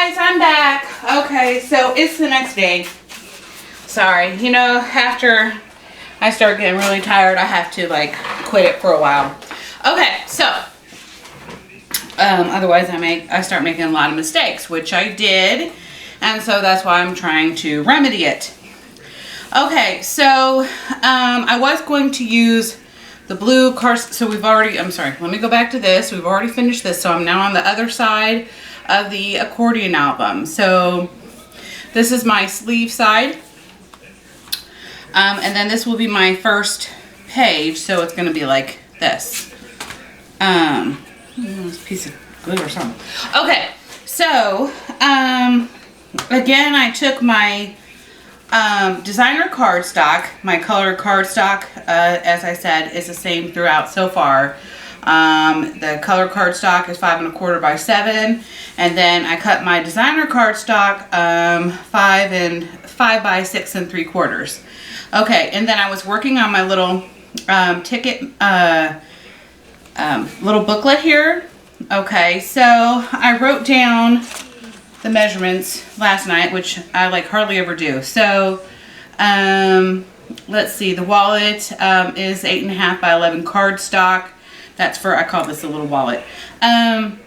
guys, I'm back. Okay, so it's the next day. Sorry, you know, after I start getting really tired, I have to like quit it for a while. Okay, so otherwise I start making a lot of mistakes, which I did, and so that's why I'm trying to remedy it. Okay, so I was going to use the blue card. So we've already, I'm sorry, let me go back to this. We've already finished this, so I'm now on the other side of the accordion album. So this is my sleeve side. And then this will be my first page, so it's going to be like this. Piece of glue or something. Okay, so again, I took my designer cardstock. My color cardstock, as I said, is the same throughout so far. The color cardstock is 5 1/4 by 7, and then I cut my designer cardstock 5 by 6 3/4. Okay, and then I was working on my little ticket, little booklet here. Okay, so I wrote down the measurements last night, which I like hardly ever do. So let's see, the wallet is 8 1/2 by 11 cardstock. That's for, I call this a little wallet. You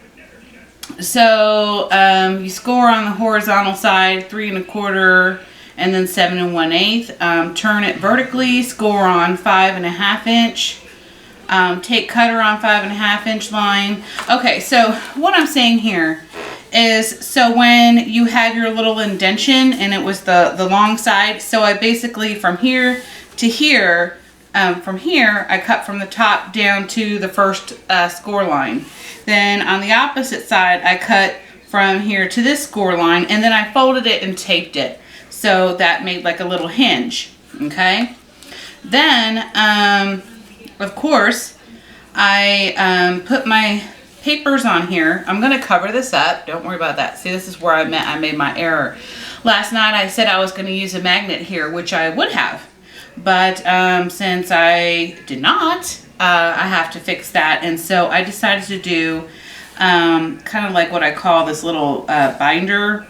score on the horizontal side 3 1/4 and then 7 1/8. Turn it vertically, score on 5 1/2 inch. Take cutter on 5 1/2 inch line. Okay, so what I'm saying here is, so when you have your little indention and it was the long side, so I basically from here to here, from here I cut from the top down to the first score line. Then on the opposite side I cut from here to this score line, and then I folded it and taped it, so that made like a little hinge. Okay, then of course I put my papers on here. I'm going to cover this up. Don't worry about that. See, this is where I made my error. Last night I said I was going to use a magnet here, which I would have. But since I did not, I have to fix that. And so I decided to do kind of like what I call this little binder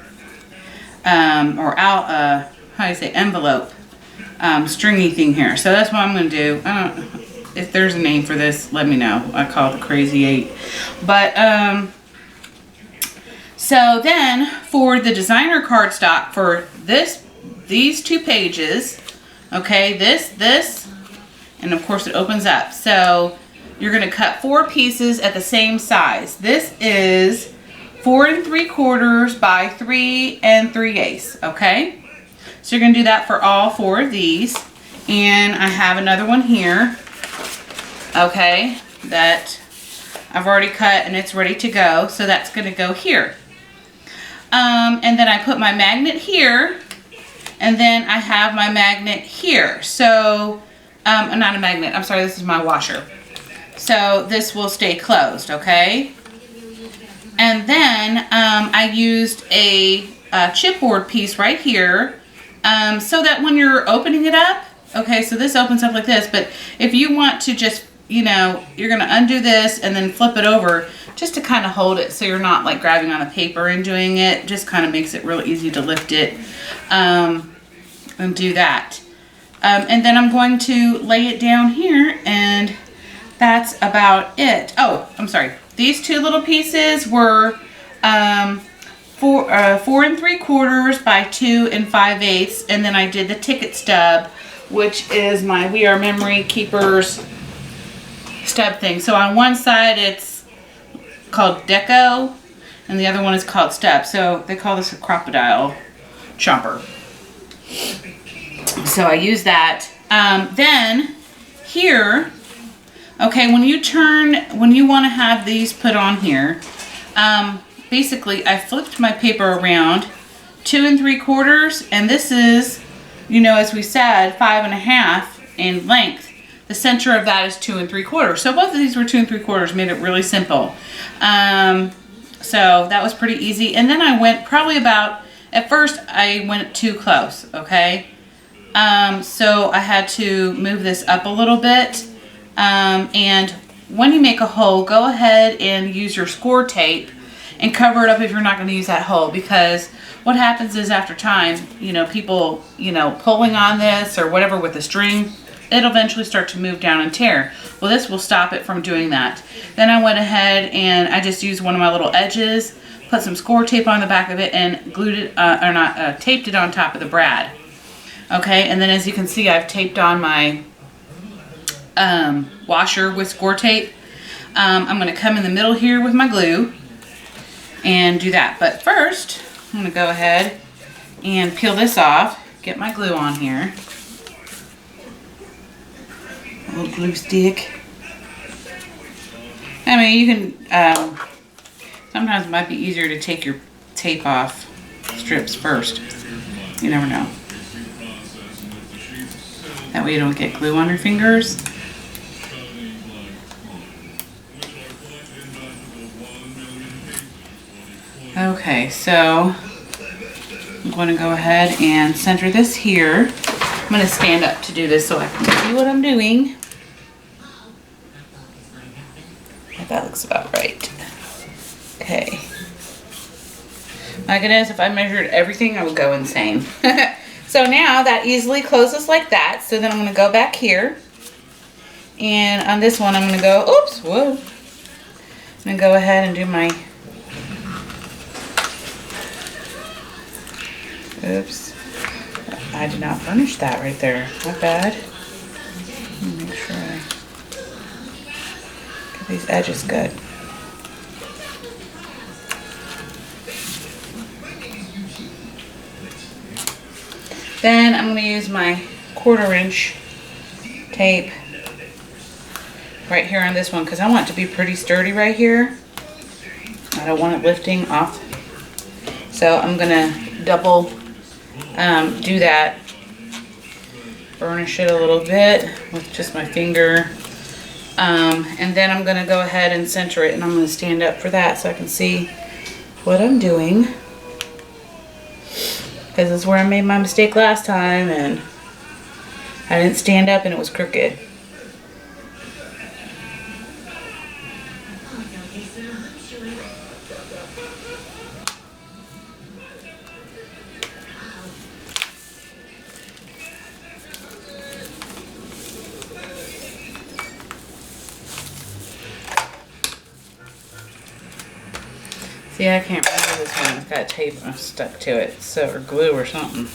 or how do you say, envelope stringy thing here. So that's what I'm going to do. If there's a name for this, let me know. I call it the Crazy 8. But, so then for the designer cardstock for these 2 pages, okay, this, and of course it opens up. So you're going to cut 4 pieces at the same size. This is 4 3/4 by 3 3/8, okay? So you're going to do that for all 4 of these. And I have another one here. Okay, that I've already cut and it's ready to go, so that's going to go here. And then I put my magnet here, and then I have my magnet here. So, not a magnet, I'm sorry, this is my washer. So this will stay closed, okay? And then I used a chipboard piece right here, so that when you're opening it up, okay, so this opens up like this, but if you want to just, you know, you're going to undo this and then flip it over just to kind of hold it so you're not like grabbing on the paper and doing it. Just kind of makes it real easy to lift it and do that. And then I'm going to lay it down here, and that's about it. Oh, I'm sorry. These 2 little pieces were 4 3/4 by 2 5/8, and then I did the ticket stub, which is my We Are Memory Keepers stub thing. So on one side it's called deco and the other one is called stub. So they call this a crocodile chomper. So I use that. Then here, okay, when you want to have these put on here, basically I flipped my paper around 2 3/4, and this is, you know, as we said, 5 1/2 in length. The center of that is 2 3/4. So both of these were 2 3/4, made it really simple. So that was pretty easy. And then I went probably about, at first I went too close, okay? So I had to move this up a little bit. And when you make a hole, go ahead and use your score tape and cover it up if you're not going to use that hole, because what happens is after time, you know, people, you know, pulling on this or whatever with the string, it'll eventually start to move down and tear. Well, this will stop it from doing that. Then I went ahead and I just used one of my little edges, put some score tape on the back of it, and glued it, taped it on top of the brad. Okay, and then as you can see, I've taped on my washer with score tape. I'm going to come in the middle here with my glue and do that. But first, I'm going to go ahead and peel this off, get my glue on here. A little glue stick. I mean, you can, sometimes it might be easier to take your tape off strips first. You never know. That way you don't get glue on your fingers. Okay, so I'm going to go ahead and center this here. I'm going to stand up to do this so I can see what I'm doing. That looks about right. Okay. My goodness, if I measured everything, I would go insane. So now that easily closes like that. So then I'm going to go back here. And on this one, I'm going to go, oops, whoa. I'm going to go ahead and do my, oops. I did not furnish that right there. Not bad. Let me make sure I get these edges good. Then I'm going to use my 1/4 inch tape right here on this one, because I want it to be pretty sturdy right here. I don't want it lifting off. So I'm going to double do that. Burnish it a little bit with just my finger. And then I'm going to go ahead and center it, and I'm going to stand up for that so I can see what I'm doing. Because this is where I made my mistake last time, and I didn't stand up and it was crooked. See, I can't remember this one. It's got tape stuck to it, so, or glue or something.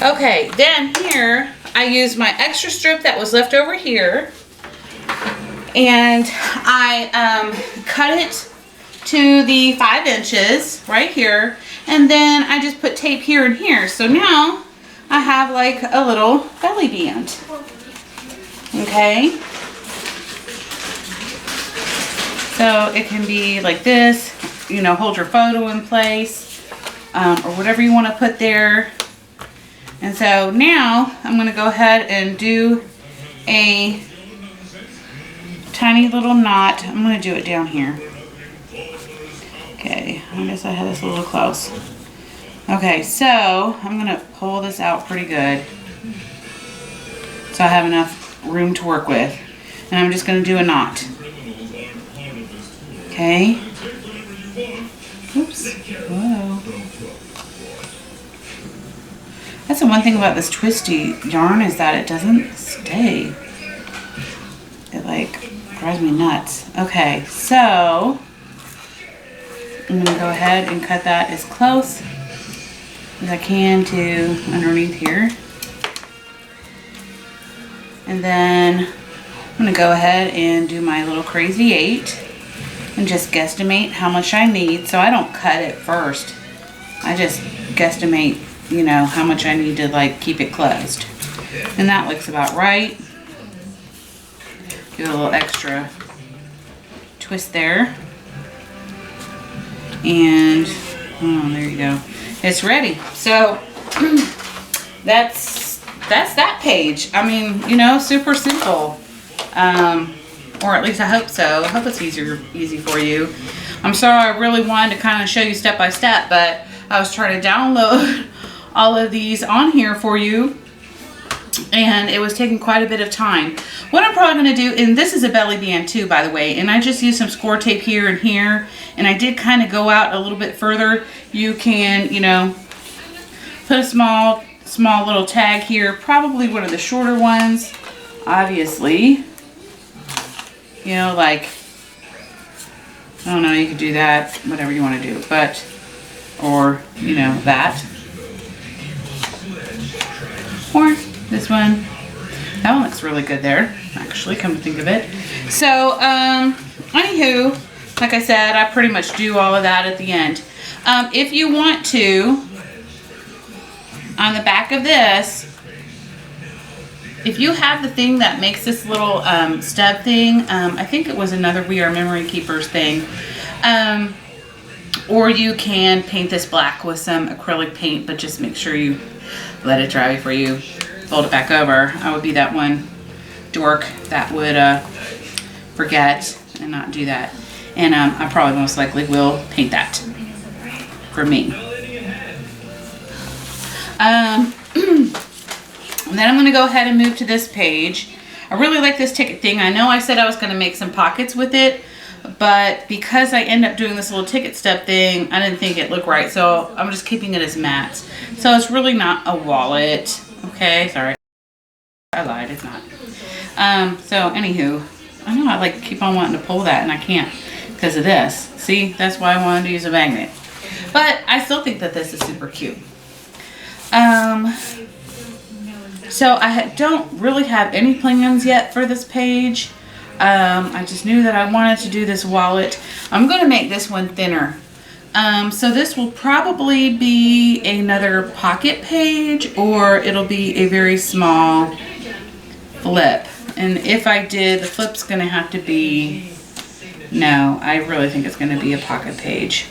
Okay, then here I used my extra strip that was left over here, and I cut it to the 5 inches right here, and then I just put tape here and here. So now I have like a little belly band. Okay. So it can be like this, you know, hold your photo in place, or whatever you want to put there. And so now I'm going to go ahead and do a tiny little knot. I'm going to do it down here. Okay, I guess I had this a little close. Okay, so I'm going to pull this out pretty good so I have enough room to work with. And I'm just going to do a knot. Okay. Oops. Whoa. That's the one thing about this twisty yarn, is that it doesn't stay. It like drives me nuts. Okay, so I'm gonna go ahead and cut that as close as I can to underneath here. And then I'm gonna go ahead and do my little crazy 8 and just guesstimate how much I need. So I don't cut it first. I just guesstimate, you know, how much I need to like keep it closed. And that looks about right. Give it a little extra twist there. And, oh, there you go. It's ready. So that's that page. I mean, you know, super simple. Or at least I hope so. I hope it's easy for you. I'm sorry, I really wanted to kind of show you step by step, but I was trying to download all of these on here for you. and it was taking quite a bit of time. What I'm probably going to do, and this is a belly band too, by the way, and I just used some score tape here and here, and I did kind of go out a little bit further. You can, you know, put a small little tag here, probably one of the shorter ones, obviously. You know, like, I don't know, you could do that, whatever you want to do, but, or, you know, that. Or this one. That one looks really good there, actually, come to think of it. So, anywho, like I said, I pretty much do all of that at the end. If you want to, on the back of this, if you have the thing that makes this little stub thing, I think it was another We Are Memory Keepers thing, or you can paint this black with some acrylic paint, but just make sure you let it dry before you fold it back over. I would be that one dork that would forget and not do that. And I probably most likely will paint that for me. And then I'm going to go ahead and move to this page. I really like this ticket thing. I know I said I was going to make some pockets with it, but because I end up doing this little ticket stub thing, I didn't think it looked right, so I'm just keeping it as mats. So it's really not a wallet. Okay, sorry. I lied, it's not. So anywho, I know I like keep on wanting to pull that and I can't because of this. See, that's why I wanted to use a magnet. But I still think that this is super cute. So I don't really have any plans yet for this page. I just knew that I wanted to do this wallet. I'm going to make this one thinner. So this will probably be another pocket page, or it'll be a very small flip. And if I did, the flip's going to have to be, no, I really think it's going to be a pocket page,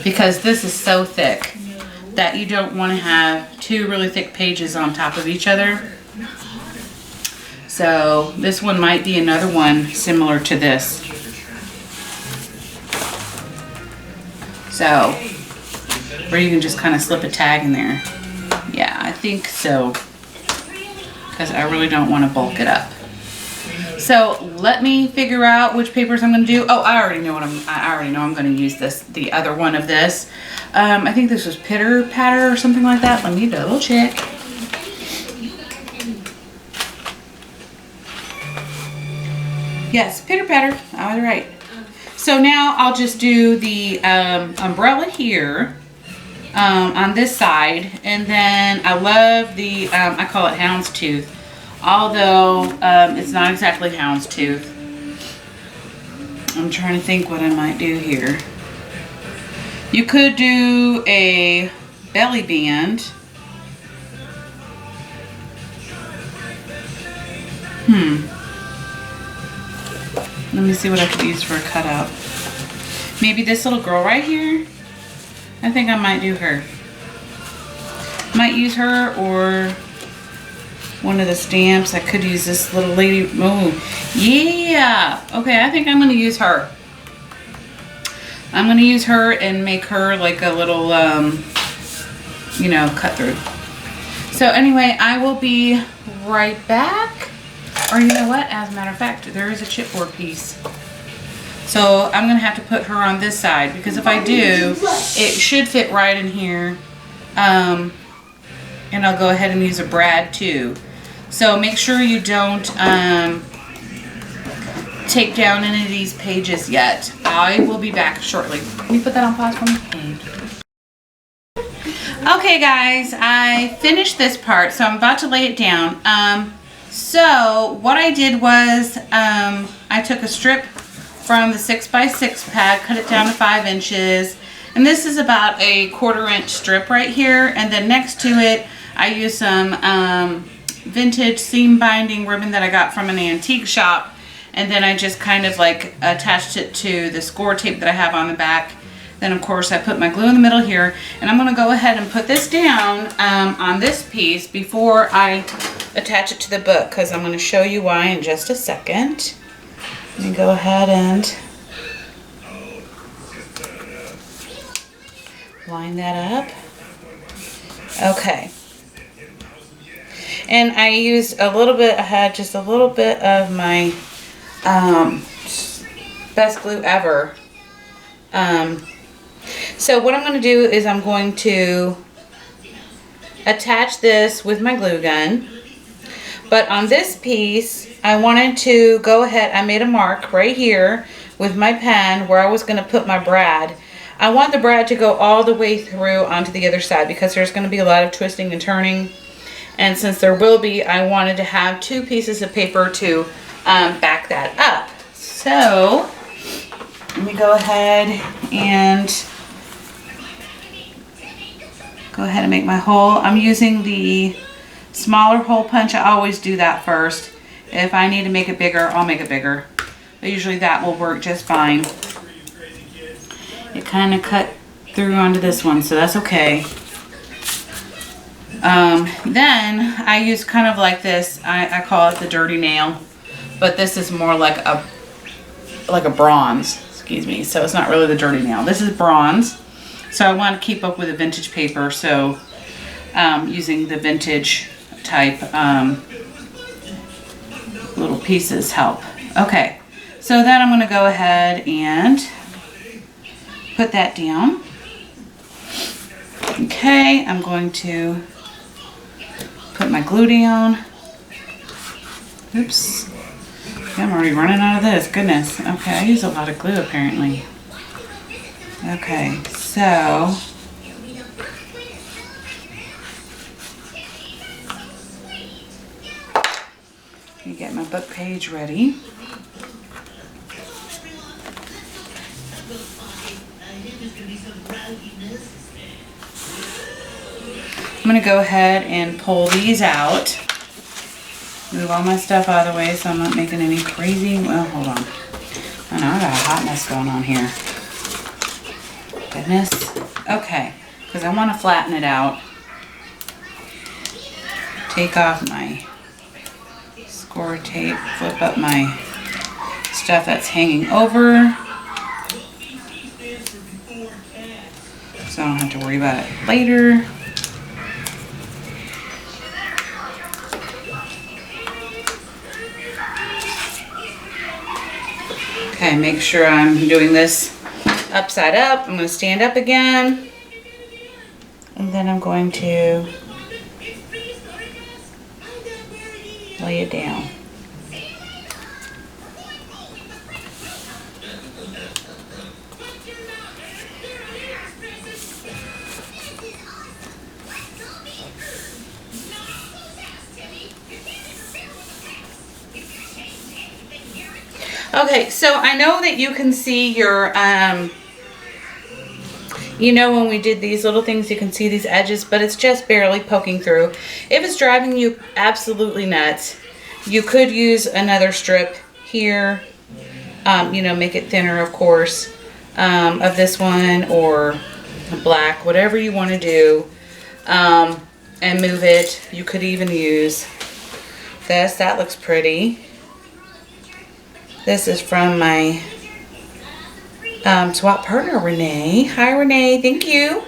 because this is so thick that you don't want to have two really thick pages on top of each other. So this one might be another one similar to this. So, where you can just kind of slip a tag in there. Yeah, I think so, because I really don't want to bulk it up. So let me figure out which papers I'm going to do. Oh, I already know I'm going to use this, the other one of this. I think this was Pitter Patter or something like that. Let me double check. Yes, Pitter Patter. I was right. So now I'll just do the umbrella here on this side, and then I love the I call it houndstooth, although it's not exactly houndstooth. I'm trying to think what I might do here. You could do a belly band. Let me see what I could use for a cutout. Maybe this little girl right here. I think I might do her. Might use her, or one of the stamps. I could use this little lady. Oh, yeah. Okay, I think I'm going to use her. I'm going to use her and make her like a little, you know, cut through. So anyway, I will be right back. Or you know what? As a matter of fact, there is a chipboard piece. So I'm going to have to put her on this side, because if I do, it should fit right in here. And I'll go ahead and use a brad too. So make sure you don't take down any of these pages yet. I will be back shortly. Can you put that on pause for me? Okay guys, I finished this part, so I'm about to lay it down. So what I did was I took a strip from the 6x6 pad, cut it down to 5 inches, and this is about a 1/4 inch strip right here, and then next to it I used some vintage seam binding ribbon that I got from an antique shop, and then I just kind of like attached it to the score tape that I have on the back. Then of course I put my glue in the middle here, and I'm going to go ahead and put this down on this piece before I attach it to the book, because I'm going to show you why in just a second. Let me go ahead and line that up. Okay. And I used a little bit, I had just a little bit of my best glue ever. So what I'm going to do is I'm going to attach this with my glue gun. But on this piece, I wanted to go ahead, I made a mark right here with my pen where I was going to put my brad. I want the brad to go all the way through onto the other side because there's going to be a lot of twisting and turning. And since there will be, I wanted to have 2 pieces of paper to back that up. So, let me go ahead and make my hole. I'm using the smaller hole punch. I always do that first. If I need to make it bigger, I'll make it bigger. But usually that will work just fine. It kind of cut through onto this one, so that's okay. Then I use kind of like this. I call it the dirty nail, but this is more like a bronze. Excuse me. So it's not really the dirty nail. This is bronze. So I want to keep up with the vintage paper. So using the vintage type little pieces help. Okay. So then I'm going to go ahead and put that down. Okay, I'm going to put my glue down. Oops. I'm already running out of this. Goodness. Okay, I use a lot of glue apparently. Okay, so let me get my book page ready. I'm going to go ahead and pull these out. Move all my stuff out of the way so I'm not making any crazy, well, hold on. I know I got a hot mess going on here. Goodness. Okay, because I want to flatten it out. Take off my score tape, flip up my stuff that's hanging over. So I don't have to worry about it later. Okay, make sure I'm doing this upside up. I'm going to stand up again. And then I'm going to lay it down. Okay, so I know that you can see your, you know, when we did these little things, you can see these edges, but it's just barely poking through. If it's driving you absolutely nuts, you could use another strip here, you know, make it thinner, of course, of this one or black, whatever you want to do, and move it. You could even use this. That looks pretty. This is from my swap partner, Renee. Hi, Renee. Thank you.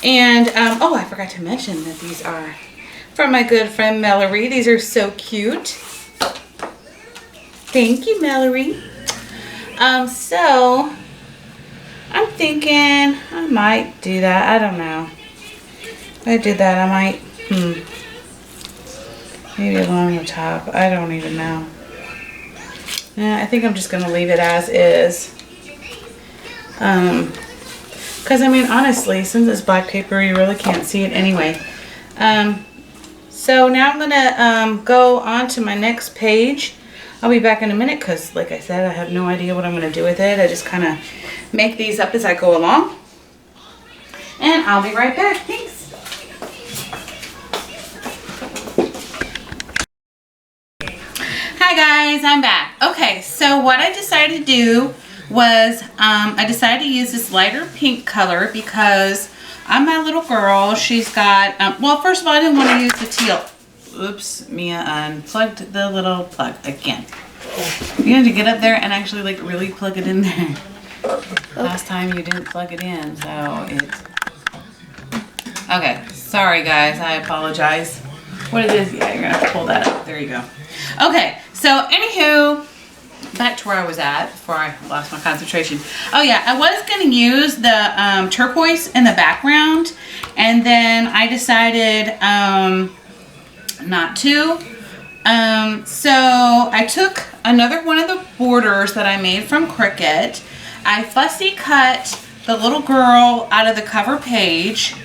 And, oh, I forgot to mention that these are from my good friend, Mallory. These are so cute. Thank you, Mallory. So, I'm thinking I might do that. I don't know. If I did that, I might, maybe along the top. I don't even know. I think I'm just going to leave it as is. Because, I mean, honestly, since it's black paper, you really can't see it anyway. So now I'm going to go on to my next page. I'll be back in a minute because, like I said, I have no idea what I'm going to do with it. I just kind of make these up as I go along. And I'll be right back. Thanks. Hi guys, I'm back. Okay, so what I decided to do was I decided to use this lighter pink color because on my little girl, she's got, well, first of all, I didn't want to use the teal. Oops, Mia unplugged the little plug again. You have to get up there and actually like really plug it in there. Last time you didn't plug it in, so it's... Okay, sorry guys, I apologize. what it is. Yeah, you're gonna have to pull that up. There you go. Okay, so anywho, back to where I was at before I lost my concentration. Oh yeah, I was gonna use the turquoise in the background, and then I decided not to. So I took another one of the borders that I made from Cricut. I fussy cut the little girl out of the cover page.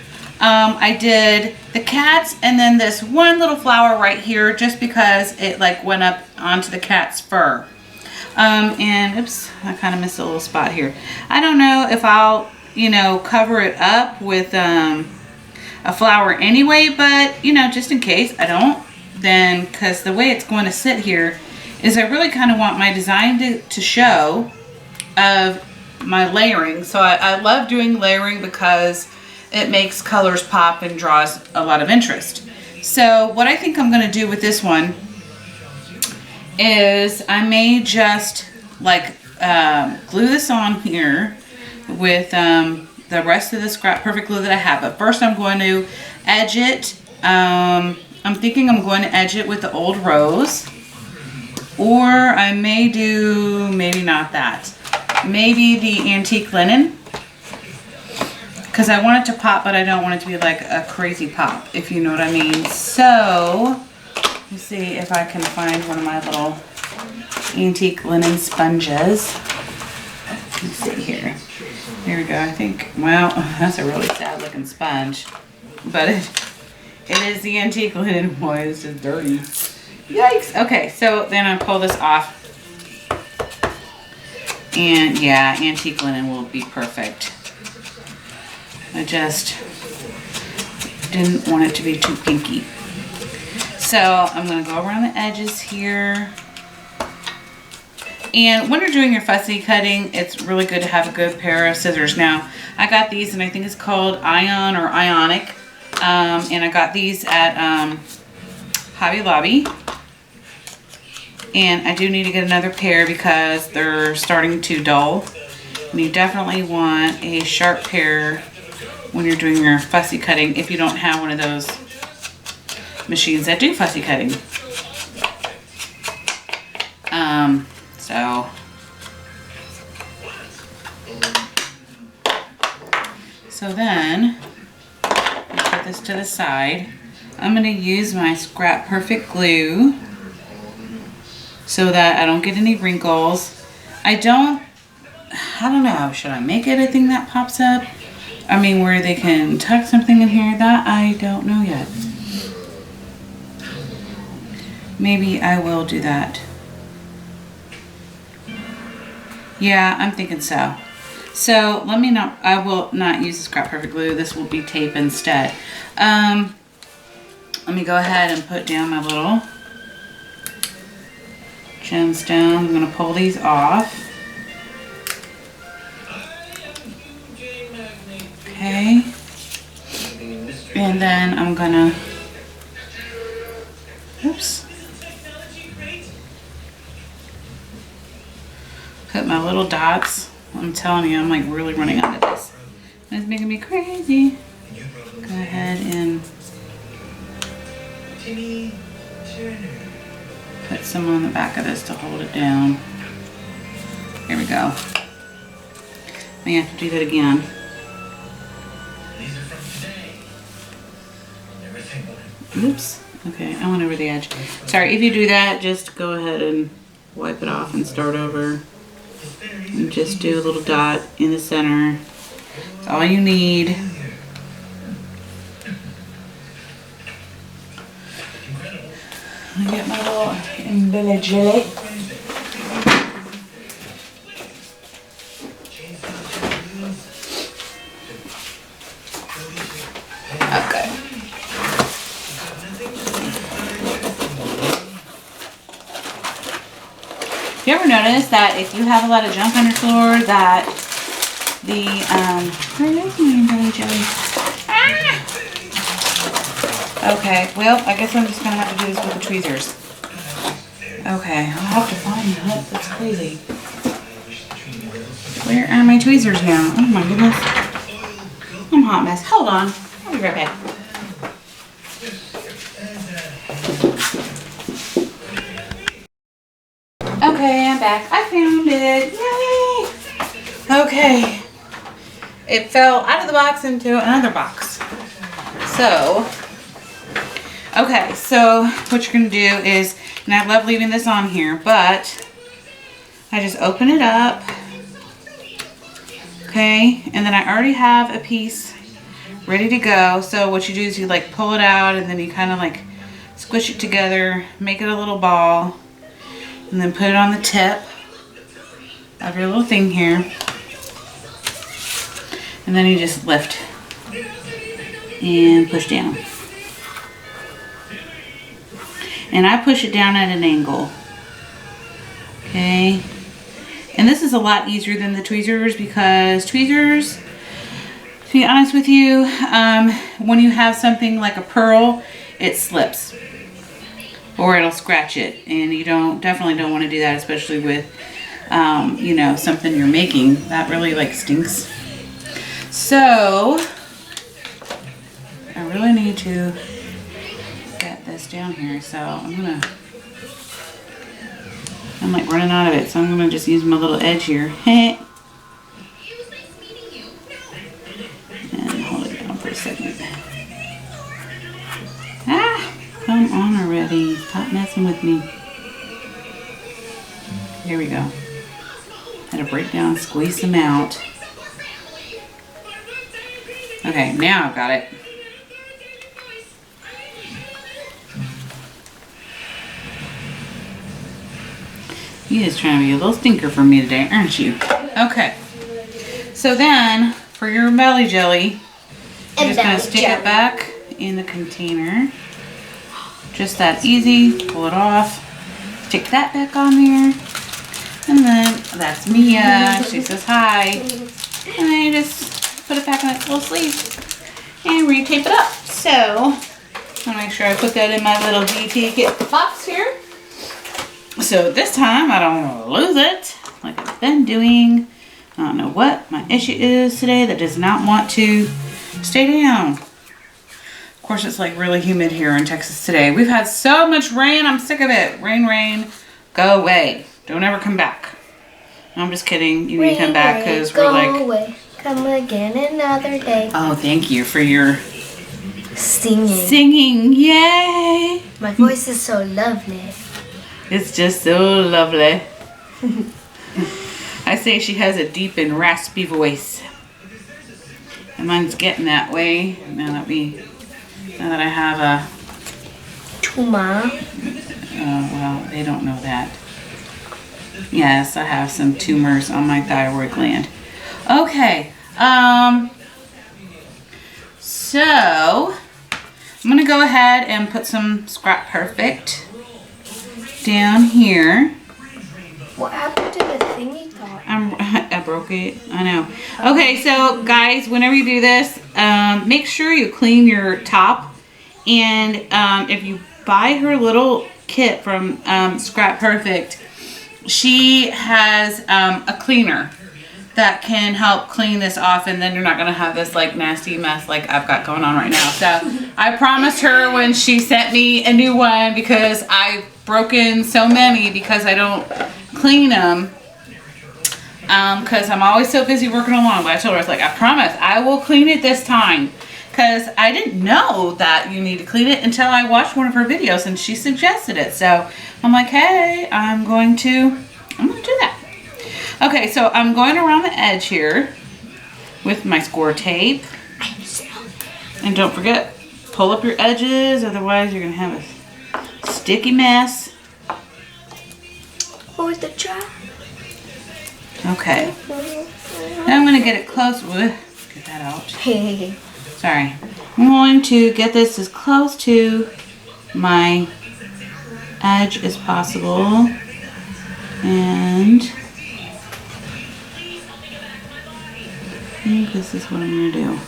I did the cats and then this one little flower right here just because it like went up onto the cat's fur. And oops, I kind of missed a little spot here. I don't know if I'll, you know, cover it up with a flower anyway, but you know, just in case I don't, then because the way it's going to sit here is I really kind of want my design to show of my layering. So I love doing layering because it makes colors pop and draws a lot of interest. So what I think I'm going to do with this one is I may just like glue this on here with the rest of the scrap perfect glue that I have. But first I'm going to edge it. I'm thinking I'm going to edge it with the old rose, or I may do, maybe not that, maybe the antique linen, because I want it to pop, but I don't want it to be like a crazy pop, if you know what I mean. So let me see if I can find one of my little antique linen sponges. Let's see here. Here we go. I think, well, that's a really sad looking sponge, but it is the antique linen. Boy, it's just dirty. Yikes. Okay, so then I pull this off. And yeah, antique linen will be perfect. I just didn't want it to be too pinky. So I'm going to go around the edges here. And when you're doing your fussy cutting, it's really good to have a good pair of scissors. Now, I got these, and I think it's called Ion or Ionic. And I got these at Hobby Lobby. And I do need to get another pair because they're starting to dull. And you definitely want a sharp pair when you're doing your fussy cutting if you don't have one of those machines that do fussy cutting. So then, put this to the side. I'm going to use my Scrap Perfect glue so that I don't get any wrinkles. I don't know, should I make it a thing that pops up? I mean, where they can tuck something in here, that I don't know yet. Maybe I will do that. Yeah, I'm thinking so. So let me not, I will not use the Scrap Perfect glue. This will be tape instead. Let me go ahead and put down my little gemstones. I'm going to pull these off. Okay. And then I'm going to, oops. Put my little dots. I'm telling you, I'm like really running out of this. It's making me crazy. Go ahead and put some on the back of this to hold it down. Here we go. I have to do that again. Oops. Okay, I went over the edge. Sorry, if you do that, just go ahead and wipe it off and start over. And just do a little dot in the center. That's all you need. I get my little embellishment. Okay. You ever notice that if you have a lot of junk on your floor that the, where is my embelly jelly? Ah! Okay, well, I guess I'm just going to have to do this with the tweezers. Okay, I'll have to find that. That's crazy. Where are my tweezers now? Oh my goodness. I'm a hot mess. Hold on. I'll be right back. back. I found it. Yay! Okay. It fell out of the box into another box. So, okay, so what you're going to do is, and I love leaving this on here, but I just open it up. Okay, and then I already have a piece ready to go. So what you do is you like pull it out and then you kind of like squish it together, make it a little ball, and then put it on the tip of your little thing here. And then you just lift and push down. And I push it down at an angle. Okay. And this is a lot easier than the tweezers because tweezers, to be honest with you, when you have something like a pearl, it slips or it'll scratch it, and you definitely don't want to do that, especially with you know, something you're making. That really like stinks. So I really need to get this down here, so I'm like running out of it, so I'm gonna just use my little edge here. And hold it down for a second. Ah, come on already. Stop messing with me. Here we go. Had to break down, squeeze them out. Okay, now I've got it. You just trying to be a little stinker for me today, aren't you? Okay. So then, for your belly jelly, you're just going to stick it back in the container. Just that easy. Pull it off. Stick that back on there. And then, that's Mia. She says hi. And then you just put it back in its little sleeve. And re-tape it up. So, I'm going to make sure I put that in my little DT kit box here. So this time I don't want to lose it like I've been doing. I don't know what my issue is today that does not want to stay down. Of course, it's like really humid here in Texas today. We've had so much rain. I'm sick of it. Rain, rain, go away. Don't ever come back. No, I'm just kidding. You need to come back because we're like... Go away. Come again another day. Oh, thank you for your... Singing. Singing. Yay. My voice is so lovely. It's just so lovely. I say she has a deep and raspy voice. And mine's getting that way now that I have a tumor. Well, they don't know that. Yes, I have some tumors on my thyroid gland. Okay. So I'm gonna go ahead and put some Scrap Perfect down here. What happened to the thingy top? I broke it. I know. Okay, so guys, whenever you do this, make sure you clean your top. And if you buy her little kit from Scrap Perfect, she has a cleaner that can help clean this off, and then you're not gonna have this like nasty mess like I've got going on right now. So I promised her when she sent me a new one, because I've broken so many because I don't clean them, because I'm always so busy working along. But I told her, I was like, I promise I will clean it this time, because I didn't know that you need to clean it until I watched one of her videos and she suggested it. So I'm like, hey, I'm going to do that. Okay, so I'm going around the edge here with my score tape. And don't forget, pull up your edges, otherwise you're going to have a sticky mess. Or the jar. Okay. Now I'm going to get it close. Get that out. Sorry. I'm going to get this as close to my edge as possible. And I think this is what I'm going to do.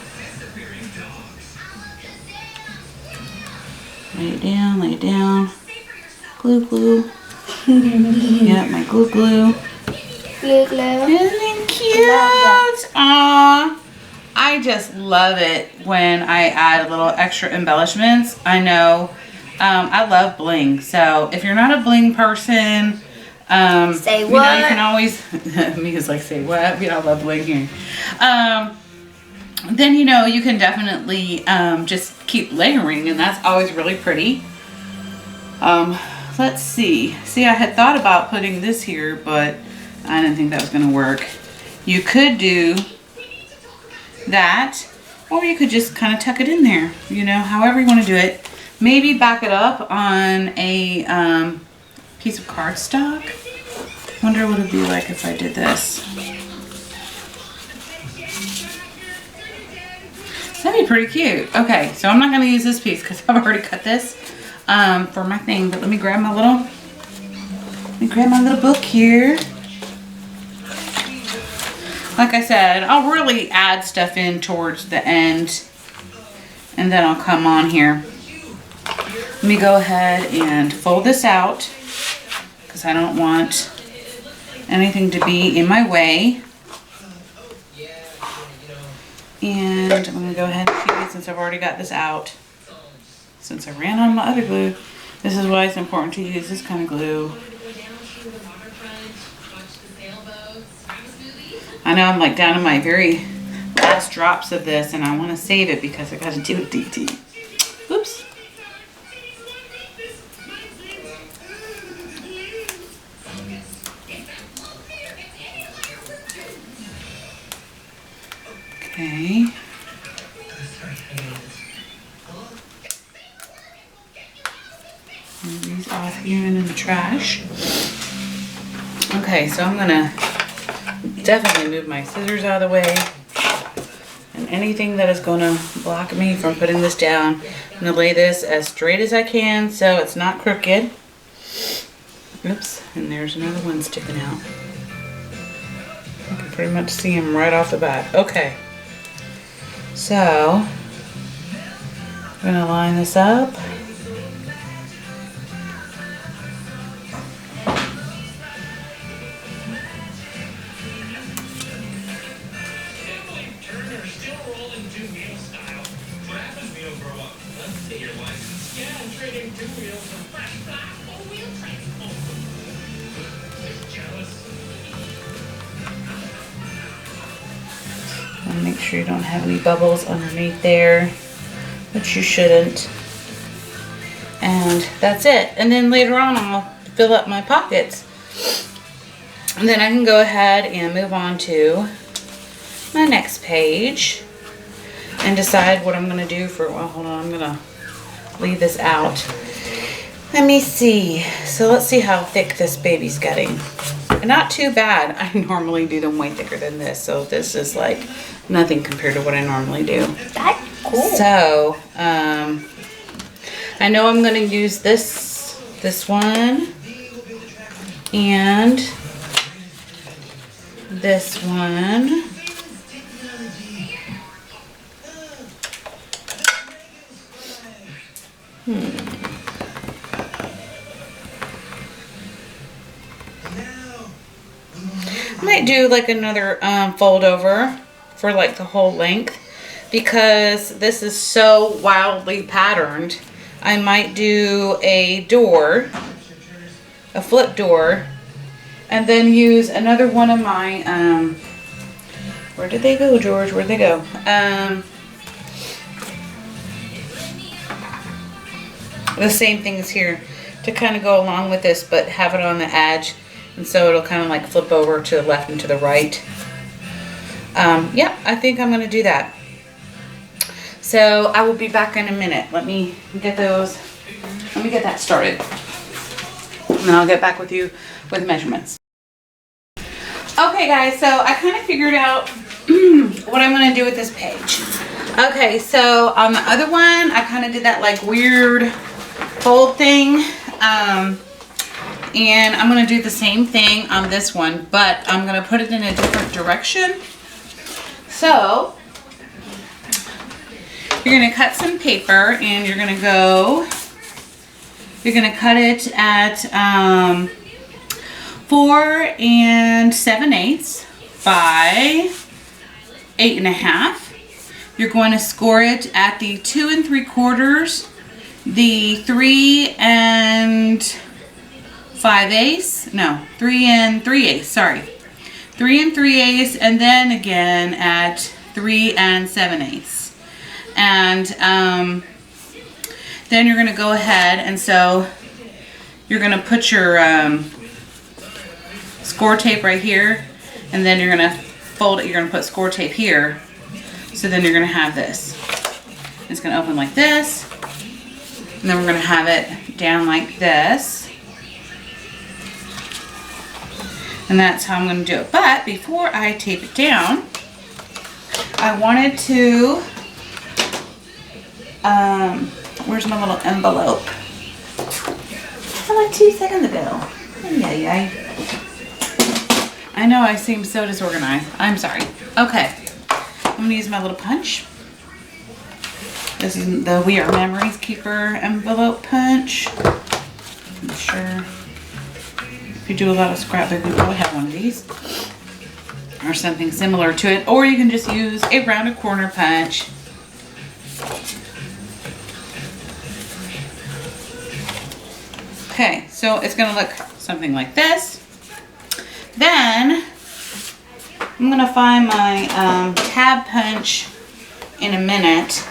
Lay it down, lay it down. Glue, glue. Yep, my glue, glue. Glue, glue. Isn't it cute? Aww. I just love it when I add a little extra embellishments. I know I love bling. So if you're not a bling person, Say You know, what? you can always, Mika's like, say what? I love blinking. Then, you know, you can definitely just keep layering, and that's always really pretty. Let's see. See, I had thought about putting this here, but I didn't think that was going to work. You could do that, or you could just kind of tuck it in there, you know, however you want to do it. Maybe back it up on a piece of cardstock. Wonder what it'd be like if I did this. That'd be pretty cute. Okay, so I'm not going to use this piece because I've already cut this for my thing. But let me grab my little book here. Like I said, I'll really add stuff in towards the end, and then I'll come on here. Let me go ahead and fold this out because I don't want anything to be in my way. And I'm going to go ahead and feed it since I've already got this out. Since I ran on my other glue, this is why it's important to use this kind of glue. I know I'm like down to my very last drops of this, and I want to save it because I got to do it DT. Oops. Okay. Move these off here and in the trash. Okay, so I'm gonna definitely move my scissors out of the way. And anything that is gonna block me from putting this down, I'm gonna lay this as straight as I can so it's not crooked. Oops, and there's another one sticking out. I can pretty much see him right off the bat. Okay. So, I'm gonna line this up. And make sure you don't have any bubbles underneath there, which you shouldn't. And that's it. And then later on I'll fill up my pockets. And then I can go ahead and move on to my next page and decide what I'm going to do for, well, hold on, I'm going to leave this out. Let me see. So let's see how thick this baby's getting. Not too bad. I normally do them way thicker than this, so this is like nothing compared to what I normally do. That's cool. So, I know I'm going to use this one and this one. I might do like another fold over for like the whole length because this is so wildly patterned. I might do a door, a flip door, and then use another one of my, where did they go, George? Where'd they go? The same things here to kind of go along with this, but have it on the edge. And so it'll kind of like flip over to the left and to the right. Yeah, I think I'm going to do that. So I will be back in a minute. Let me get that started. And then I'll get back with you with measurements. Okay guys, so I kind of figured out what I'm going to do with this page. Okay, so on the other one, I kind of did that like weird fold thing. And I'm going to do the same thing on this one, but I'm going to put it in a different direction. So, you're going to cut some paper and you're going to cut it at 4 7/8 by 8 1/2. You're going to score it at the 2 3/4, the 3 5/8, no, 3 3/8, sorry. 3 3/8, and then again at 3 7/8. And then you're gonna go ahead, and so you're gonna put your score tape right here, and then you're gonna fold it, you're gonna put score tape here. So then you're gonna have this. It's gonna open like this, and then we're gonna have it down like this. And that's how I'm gonna do it. But before I tape it down, I wanted to, where's my little envelope? Like 2 seconds ago. Yeah. I know I seem so disorganized. I'm sorry. Okay. I'm gonna use my little punch. This is the We Are Memories Keeper envelope punch. I'm sure if you do a lot of scrapbooking, you probably have one of these. Or something similar to it. Or you can just use a rounded corner punch. Okay, so it's gonna look something like this. Then I'm gonna find my tab punch in a minute,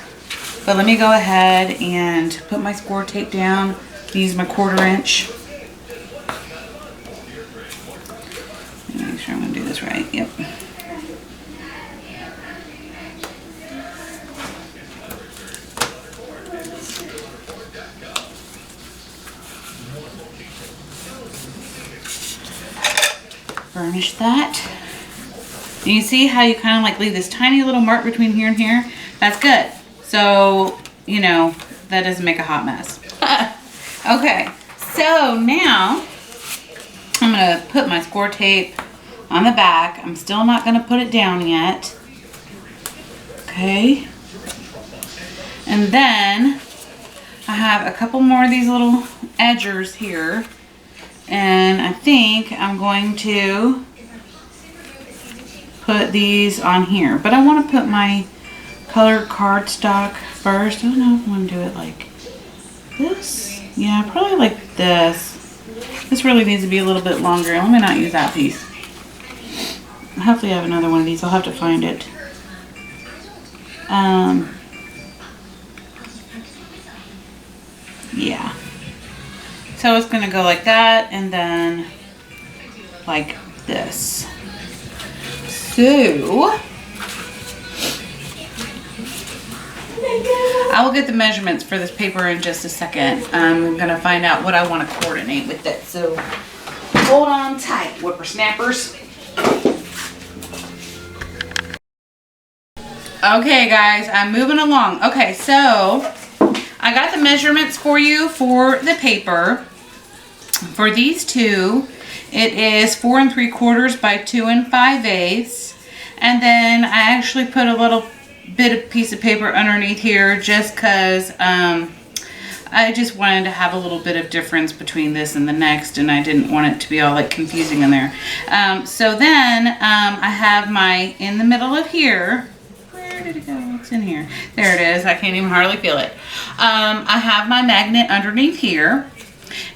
but let me go ahead and put my score tape down. Use my 1/4 inch. Make sure I'm gonna do this right. Yep. Burnish that. And you see how you kind of like leave this tiny little mark between here and here? That's good. So, you know, that doesn't make a hot mess. Okay, so now I'm gonna put my score tape on the back. I'm still not gonna put it down yet. Okay. And then I have a couple more of these little edgers here. And I think I'm going to put these on here. But I want to put my colored cardstock first. I don't know if I want to do it like this. Yeah, probably like this. This really needs to be a little bit longer. Let me not use that piece. Hopefully I have another one of these. I'll have to find it. Yeah. So it's gonna go like that, and then like this. So I will get the measurements for this paper in just a second. I'm gonna find out what I want to coordinate with it. So hold on tight, whippersnappers. Okay guys, I'm moving along. Okay, so I got the measurements for you for the paper. For these two, it is 4 3/4 by 2 5/8. And then I actually put a little bit of piece of paper underneath here just because I just wanted to have a little bit of difference between this and the next, and I didn't want it to be all like confusing in there. So then I have my, in the middle of here, where did it go? What's in here? There it is. I can't even hardly feel it. I have my magnet underneath here,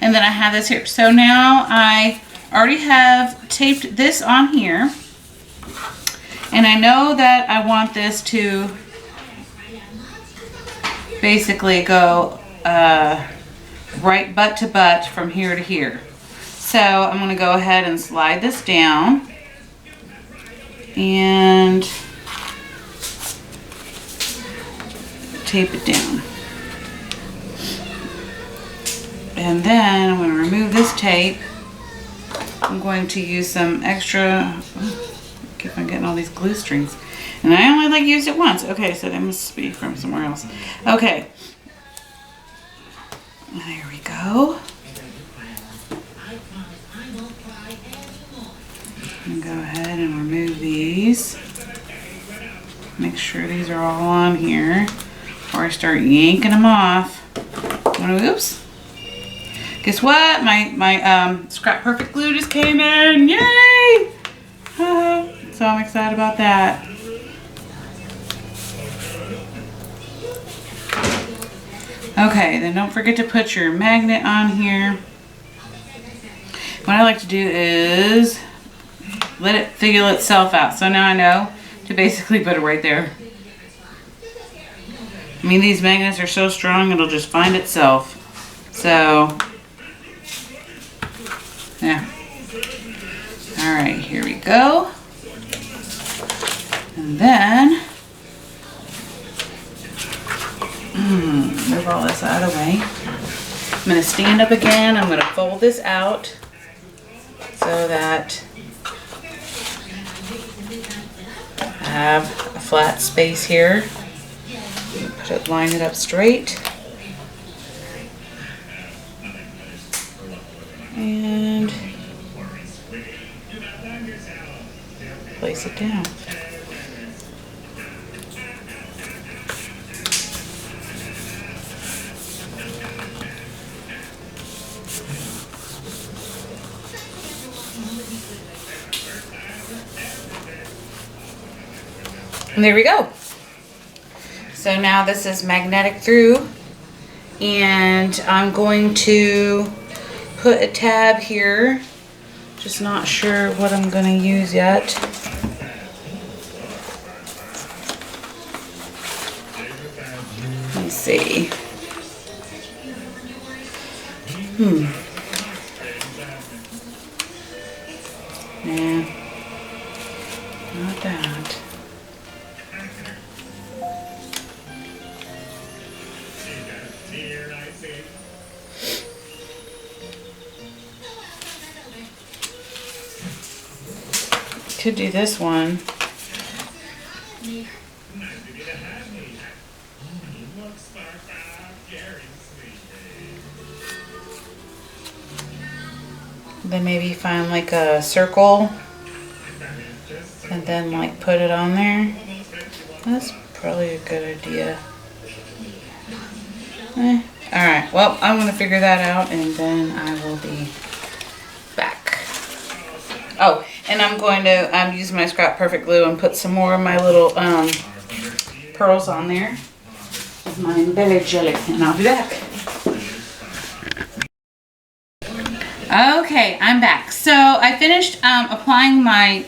and then I have this here. So now I already have taped this on here, and I know that I want this to basically go right butt to butt from here to here. So I'm going to go ahead and slide this down and tape it down. And then I'm going to remove this tape. I'm going to use some extra, keep on getting all these glue strings. And I only like used it once. Okay, so they must be from somewhere else. Okay. There we go. And go ahead and remove these. Make sure these are all on here before I start yanking them off. Oops. Guess what? My Scrap Perfect glue just came in. Yay! So I'm excited about that. Okay, then don't forget to put your magnet on here. what I like to do is let it feel itself out. So now I know to basically put it right there. I mean, these magnets are so strong, it'll just find itself. So, yeah. All right, here we go. And then, move all this out of the way. I'm gonna stand up again. I'm gonna fold this out so that I have a flat space here. Line it up straight. And place it down. And there we go. So now this is magnetic through, and I'm going to put a tab here. Just not sure what I'm going to use yet. Let me see. Yeah, not that. Could do this one. Then maybe find like a circle and then like put it on there. That's probably a good idea. Alright, well, I'm going to figure that out and then I will be back. Oh, and I'm going to use my Scrap Perfect glue and put some more of my little pearls on there with my embellishment, and I'll be back. Okay, I'm back. So I finished applying my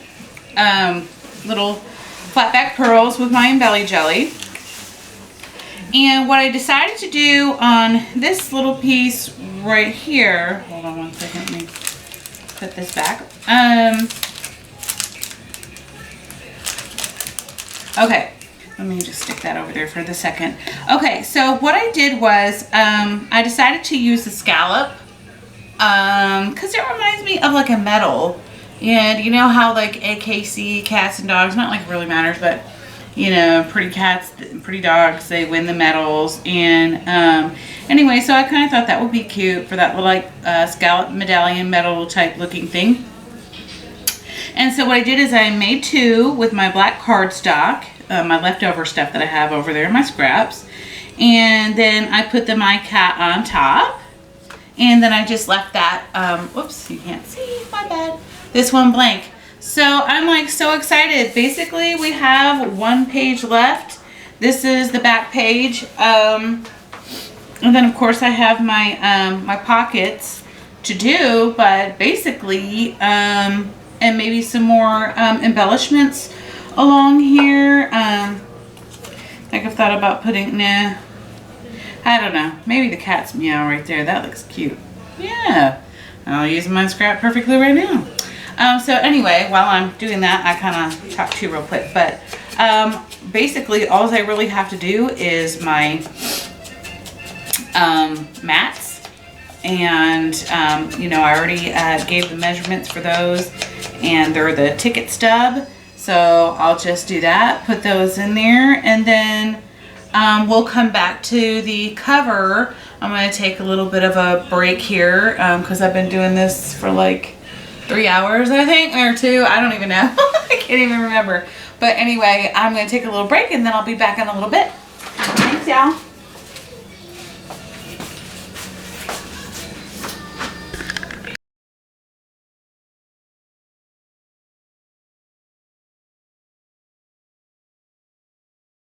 little flat back pearls with my embelly jelly. And what I decided to do on this little piece right here, hold on one second, let me put this back. Okay, let me just stick that over there for the second. Okay, so what I did was I decided to use the scallop because it reminds me of like a medal. And you know how like AKC, cats and dogs, not like it really matters, but you know, pretty cats, pretty dogs, they win the medals. And anyway, so I kind of thought that would be cute for that little like scallop medallion medal type looking thing. And so what I did is I made two with my black cardstock, my leftover stuff that I have over there in my scraps. And then I put the My Cat on top. And then I just left that, whoops, you can't see, my bad. This one blank. So I'm like so excited. Basically, we have one page left. This is the back page. And then of course I have my my pockets to do, but basically, and maybe some more embellishments along here. Like I've thought about putting, nah, I don't know. Maybe the cat's meow right there. That looks cute. Yeah. I'll use my Scrap Perfect glue right now. So anyway, while I'm doing that, I kind of talk to you real quick. But basically, all I really have to do is my mats. And, you know, I already gave the measurements for those. And they're the ticket stub. So I'll just do that. Put those in there. And then we'll come back to the cover. I'm going to take a little bit of a break here because I've been doing this for like 3 hours, I think, or 2. I don't even know. I can't even remember. But anyway, I'm going to take a little break and then I'll be back in a little bit. Thanks, y'all.